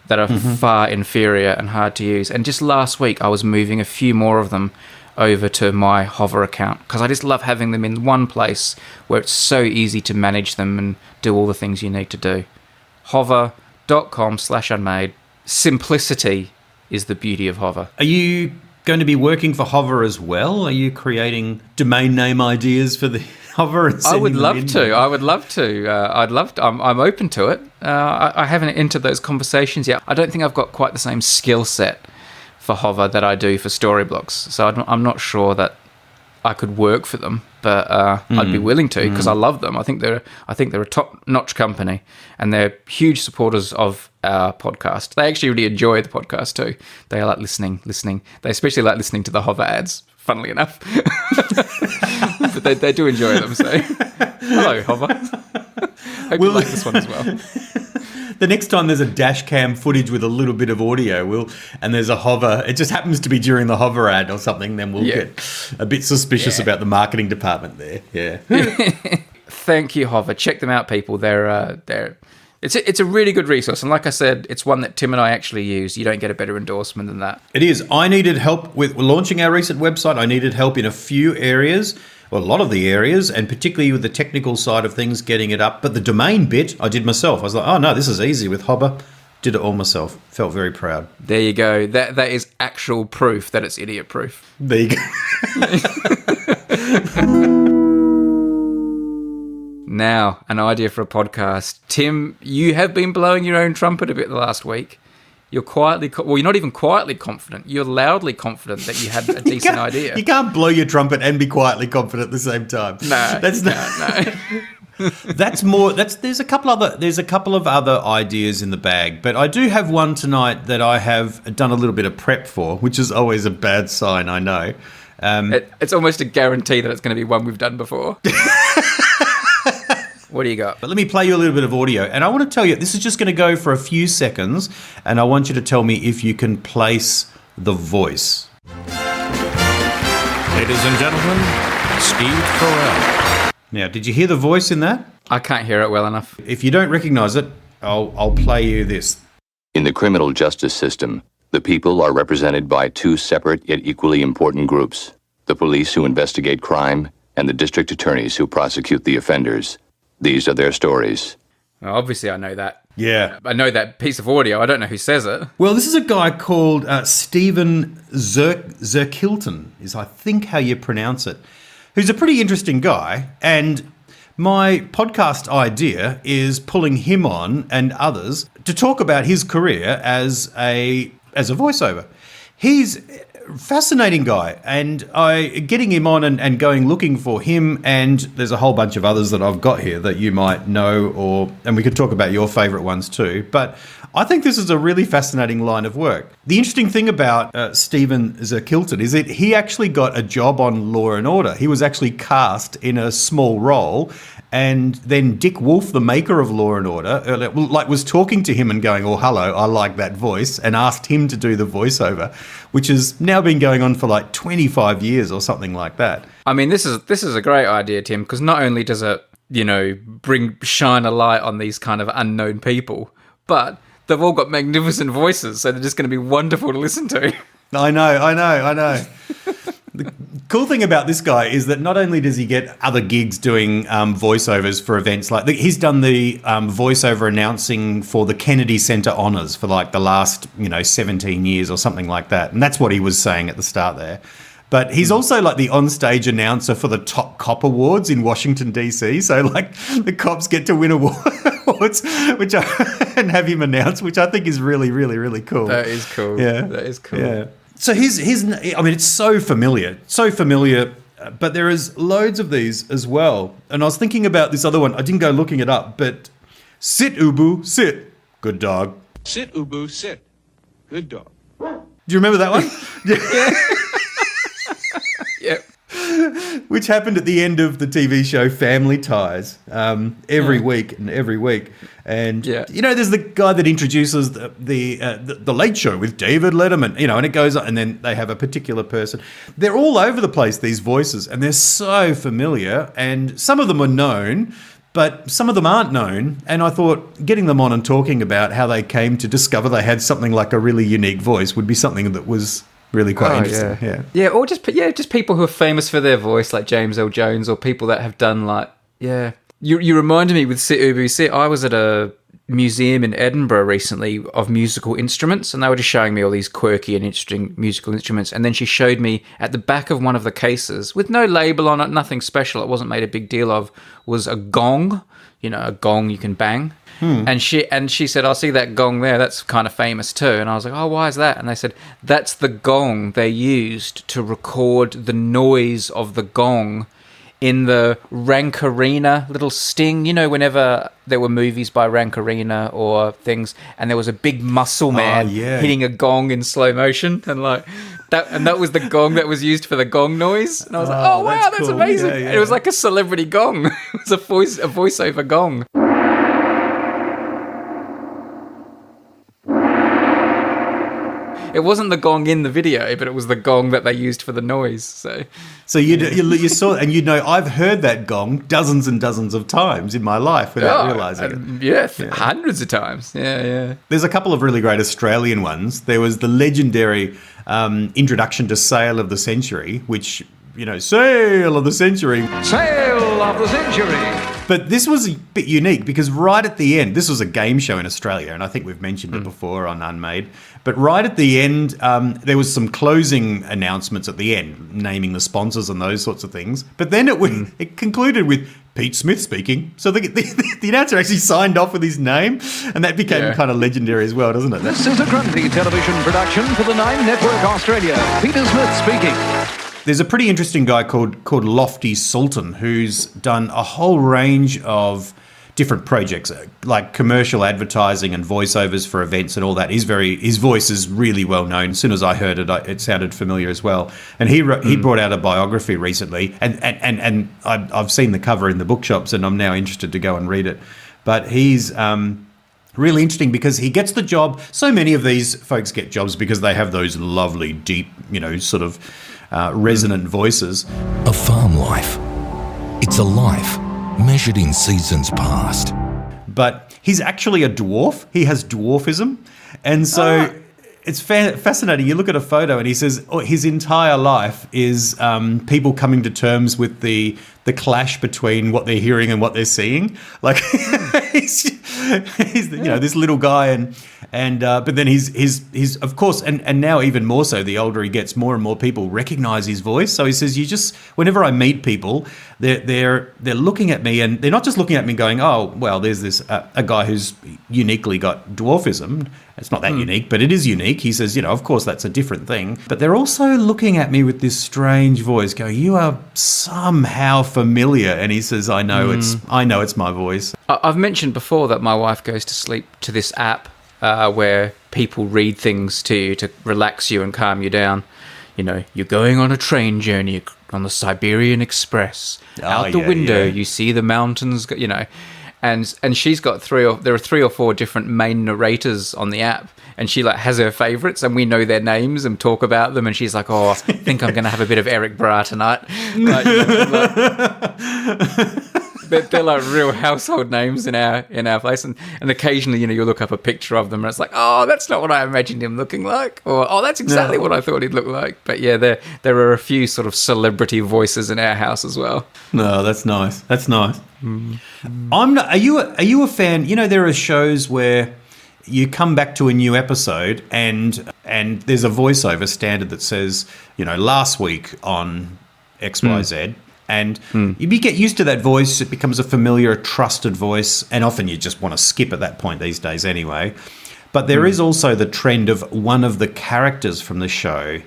S2: that are far inferior and hard to use. And just last week, I was moving a few more of them over to my Hover account because I just love having them in one place where it's so easy to manage them and do all the things you need to do. Hover.com/unmade. Simplicity is the beauty of Hover.
S1: Are you going to be working for Hover as well? Are you creating domain name ideas for the Hover? And
S2: I would
S1: sending them
S2: love
S1: in?
S2: to. I'd love to. I'm open to it. I haven't entered those conversations yet. I don't think I've got quite the same skill set for Hover that I do for Storyblocks. So I'm not sure that I could work for them, but I'd be willing to because I love them. I think they're a top-notch company, and they're huge supporters of our podcast. They actually really enjoy the podcast too. They like listening. They especially like listening to the Hover ads, funnily enough. But they do enjoy them. So, hello, Hover. Hope you like this one as well.
S1: the next time there's a dash cam footage with a little bit of audio, and there's a hover, it just happens to be during the hover ad or something, then we'll get a bit suspicious about the marketing department there. Yeah.
S2: Thank you, Hover. Check them out, people. It's a really good resource, and like I said, it's one that Tim and I actually use. You don't get a better endorsement than that.
S1: It is. I needed help with launching our recent website. I needed help in a few areas, well, a lot of the areas, and particularly with the technical side of things, getting it up. But the domain bit, I did myself. I was like, oh no, this is easy with Hover. Did it all myself. Felt very proud.
S2: There you go. That is actual proof that it's idiot proof.
S1: There you go.
S2: Now, an idea for a podcast. Tim, you have been blowing your own trumpet a bit the last week. You're quietly, you're not even quietly confident. You're loudly confident that you had a decent idea.
S1: You can't blow your trumpet and be quietly confident at the same time.
S2: No, no.
S1: There's a couple of other ideas in the bag, but I do have one tonight that I have done a little bit of prep for, which is always a bad sign, I know.
S2: It's almost a guarantee that it's going to be one we've done before. What do you got?
S1: But let me play you a little bit of audio, and I want to tell you, this is just going to go for a few seconds, and I want you to tell me if you can place the voice.
S6: Ladies and gentlemen, Steve Carell.
S1: Now, did you hear the voice in that?
S2: I can't hear it well enough.
S1: If you don't recognize it, I'll play you this.
S7: In the criminal justice system, the people are represented by two separate yet equally important groups: the police who investigate crime and the district attorneys who prosecute the offenders. These are their stories.
S2: Well, obviously, I know that.
S1: Yeah.
S2: I know that piece of audio. I don't know who says it.
S1: Well, this is a guy called Stephen Zerkilton, is I think how you pronounce it, who's a pretty interesting guy. And my podcast idea is pulling him on and others to talk about his career as a voiceover. He's fascinating guy, and getting him on and going looking for him, and there's a whole bunch of others that I've got here that you might know, and we could talk about your favourite ones too, but I think this is a really fascinating line of work. The interesting thing about Stephen Zerkilton is that he actually got a job on Law and Order. He was actually cast in a small role, and then Dick Wolf, the maker of Law and Order, was talking to him and going, oh, hello, I like that voice, and asked him to do the voiceover, which has now been going on for like 25 years or something like that.
S2: I mean, this is a great idea, Tim, because not only does it, shine a light on these kind of unknown people, but they've all got magnificent voices, so they're just going to be wonderful to listen to.
S1: I know. The cool thing about this guy is that not only does he get other gigs doing voiceovers for events, like he's done the voiceover announcing for the Kennedy Center Honors for like the last 17 years or something like that, and that's what he was saying at the start there. But he's also like the onstage announcer for the Top Cop Awards in Washington, D.C. So like the cops get to win awards, and have him announce, which I think is really, really, really cool.
S2: That is cool.
S1: Yeah.
S2: That is cool.
S1: Yeah. So it's so familiar, but there is loads of these as well. And I was thinking about this other one. I didn't go looking it up, but sit, Ubu, sit. Good dog.
S6: Sit, Ubu, sit. Good dog.
S1: Do you remember that one?
S2: Yeah. Yep.
S1: Which happened at the end of the TV show Family Ties every week. And there's the guy that introduces the Late Show with David Letterman, and it goes on, and then they have a particular person. They're all over the place, these voices, and they're so familiar, and some of them are known, but some of them aren't known. And I thought getting them on and talking about how they came to discover they had something like a really unique voice would be something that was really quite interesting.
S2: Yeah, or just people who are famous for their voice, like James L. Jones, or people that have done You reminded me with Sit Ubu Sit. I was at a museum in Edinburgh recently of musical instruments, and they were just showing me all these quirky and interesting musical instruments. And then she showed me at the back of one of the cases, with no label on it, nothing special, it wasn't made a big deal of, was a gong. A gong you can bang. And she said, "I see that gong there. That's kind of famous too." And I was like, "Oh, why is that?" And they said, "That's the gong they used to record the noise of the gong in the Rankarina little sting. Whenever there were movies by Rankarina or things, and there was a big muscle man hitting a gong in slow motion, and that was the gong that was used for the gong noise." And I was like, "Oh wow, that's
S1: cool.
S2: amazing!"
S1: Yeah.
S2: And it was like a celebrity gong. It was a voiceover gong. It wasn't the gong in the video, but it was the gong that they used for the noise.
S1: So you saw, and I've heard that gong dozens and dozens of times in my life without realising it.
S2: Hundreds of times. Yeah.
S1: There's a couple of really great Australian ones. There was the legendary introduction to Sale of the Century, which, Sale of the Century.
S8: Sale of the Century.
S1: But this was a bit unique because right at the end, this was a game show in Australia, and I think we've mentioned it before on Unmade, but right at the end, there was some closing announcements at the end, naming the sponsors and those sorts of things. But then it concluded with Pete Smith speaking. So the announcer actually signed off with his name, and that became kind of legendary as well, doesn't it?
S8: This is a Grundy television production for the Nine Network Australia. Peter Smith speaking.
S1: There's a pretty interesting guy called Lofty Sultan who's done a whole range of different projects, like commercial advertising and voiceovers for events and all that. His voice is really well known. As soon as I heard it, it sounded familiar as well. And he brought out a biography recently, and I've seen the cover in the bookshops, and I'm now interested to go and read it. But he's really interesting because he gets the job. So many of these folks get jobs because they have those lovely, deep, sort of resonant voices.
S6: A farm life. It's a life measured in seasons past.
S1: But he's actually a dwarf. He has dwarfism. And so it's fascinating. You look at a photo and he says his entire life is people coming to terms with the clash between what they're hearing and what they're seeing. Like he's this little guy and but then he's of course and now even more so, the older he gets, more and more people recognize his voice. So he says, whenever I meet people, they're looking at me, and they're not just looking at me going, oh well, there's this a guy who's uniquely got dwarfism. It's not that unique, but it is unique. He says, of course that's a different thing, but they're also looking at me with this strange voice going, you are somehow familiar. And he says, I know it's my voice.
S2: I've mentioned before that my wife goes to sleep to this app where people read things to you to relax you and calm you down. You're going on a train journey on the Siberian Express. Out the window, you see the mountains, and she's got there are 3 or 4 different main narrators on the app, and she has her favorites, and we know their names and talk about them, and she's like, oh, I think I'm going to have a bit of Eric Bra tonight. They're like real household names in our place, and occasionally you look up a picture of them and it's like, oh, that's not what I imagined him looking like, or oh, that's exactly what I thought he'd look like. But yeah, there are a few sort of celebrity voices in our house as well.
S1: No, that's nice. Are you a fan? There are shows where you come back to a new episode and there's a voiceover standard that says, last week on XYZ. And you get used to that voice. It becomes a familiar, trusted voice. And often you just want to skip at that point these days anyway. But there is also the trend of one of the characters from the show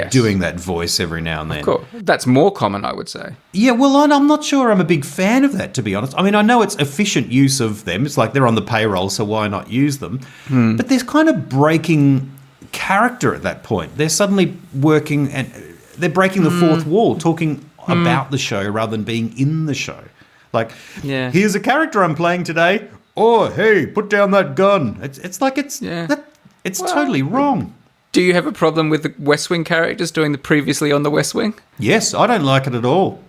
S1: doing that voice every now and then.
S2: Of course. That's more common, I would say.
S1: Yeah, well, I'm not sure I'm a big fan of that, to be honest. I mean, I know it's efficient use of them. It's like they're on the payroll, so why not use them? But there's kind of breaking character at that point. They're suddenly working and they're breaking the fourth wall, talking about the show rather than being in the show. Like, here's a character I'm playing today. Oh, hey, put down that gun. It's totally wrong.
S2: Do you have a problem with the West Wing characters doing the previously on the West Wing?
S1: Yes, I don't like it at all.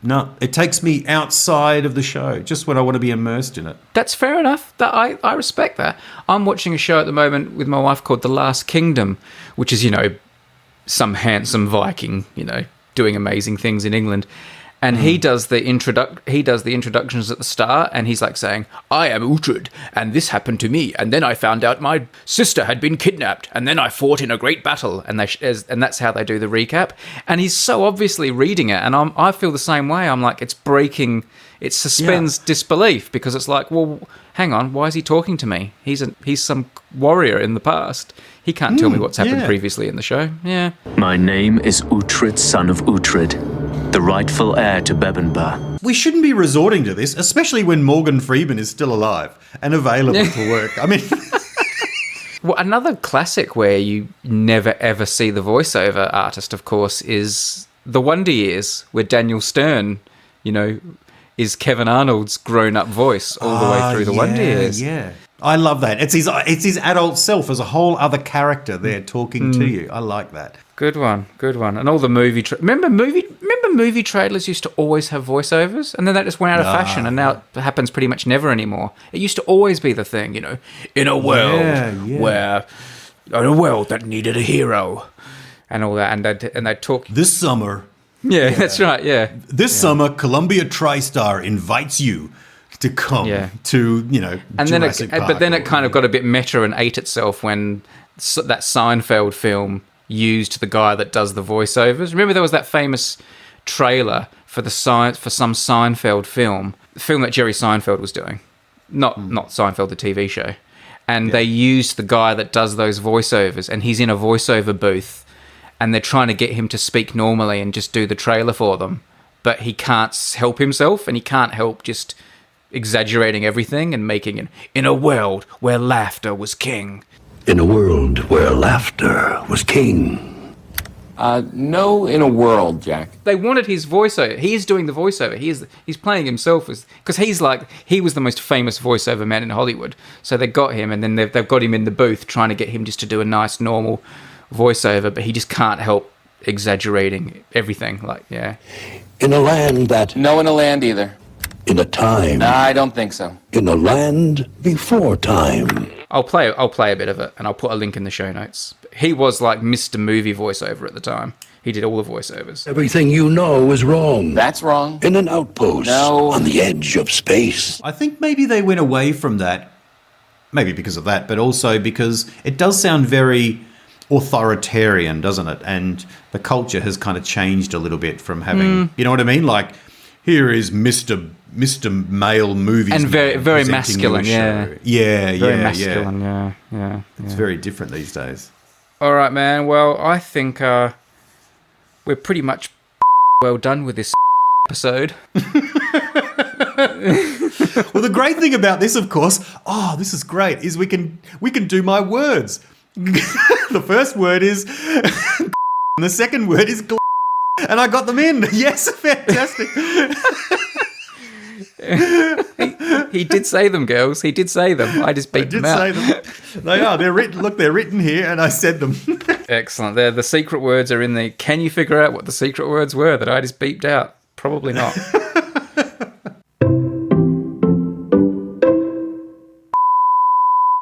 S1: No, it takes me outside of the show, just when I want to be immersed in it.
S2: That's fair enough. I respect that. I'm watching a show at the moment with my wife called The Last Kingdom, which is, some handsome Viking, doing amazing things in England, and he does the introductions at the start, and he's like saying, I am Uhtred, and this happened to me, and then I found out my sister had been kidnapped, and then I fought in a great battle, and that's how they do the recap. And he's so obviously reading it, and I feel the same way. I'm like, it suspends disbelief, because it's like, well, hang on, why is he talking to me? He's some warrior in the past. He can't tell me what's happened previously in the show. Yeah.
S9: My name is Uhtred, son of Uhtred, the rightful heir to Bebbanbar.
S1: We shouldn't be resorting to this, especially when Morgan Freeman is still alive and available for work. I mean...
S2: Well, another classic where you never ever see the voiceover artist, of course, is The Wonder Years, where Daniel Stern, is Kevin Arnold's grown-up voice all the way through The Wonder Years.
S1: Yeah. I love that. It's his adult self as a whole other character there talking to you. I like that.
S2: Good one. And all the movie... Remember movie trailers used to always have voiceovers? And then that just went out of fashion, and now it happens pretty much never anymore. It used to always be the thing, you know, in a world where... In a world that needed a hero. And all that. And they'd talk...
S1: This summer...
S2: Yeah, that's right, yeah.
S1: This summer, Columbia TriStar invites you to come to, you know,
S2: and
S1: Jurassic
S2: then
S1: Park.
S2: But then it kind of got a bit meta and ate itself when that Seinfeld film used the guy that does the voiceovers. Remember there was that famous trailer for some Seinfeld film, the film that Jerry Seinfeld was doing, not Seinfeld the TV show, and they used the guy that does those voiceovers, and he's in a voiceover booth, and they're trying to get him to speak normally and just do the trailer for them, but he can't help himself, and he can't help just exaggerating everything and making it in a world where laughter was king.
S10: In a world where laughter was king.
S11: No, in a world, Jack.
S2: They wanted his voiceover. He is doing the voiceover. He's playing himself because he was the most famous voiceover man in Hollywood. So they got him, and then they've got him in the booth trying to get him just to do a nice normal voiceover, but he just can't help exaggerating everything.
S10: In a land that...
S11: No, in a land either.
S10: In a time...
S11: I don't think so.
S10: In a land before time.
S2: I'll play a bit of it, and I'll put a link in the show notes. He was like Mr. Movie voiceover at the time. He did all the voiceovers.
S10: Everything you know is wrong.
S11: That's wrong.
S10: In an outpost.
S11: No.
S10: On the edge of space.
S1: I think maybe they went away from that, maybe because of that, but also because it does sound very authoritarian, doesn't it? And the culture has kind of changed a little bit from having, you know what I mean? Like, here is Mr. Male Movies,
S2: and very masculine,
S1: very
S2: masculine, yeah.
S1: It's very different these days.
S2: All right, man. Well, I think we're pretty much well done with this episode.
S1: Well, the great thing about this, of course, this is great, is we can do my words. The first word is and the second word is and I got them in. Yes, fantastic.
S2: He did say them, girls. He did say them. I just beat them out.
S1: I did say them. They are. They're written. Look, they're written here, and I said them.
S2: Excellent. The secret words are in the... Can you figure out what the secret words were that I just beeped out? Probably not.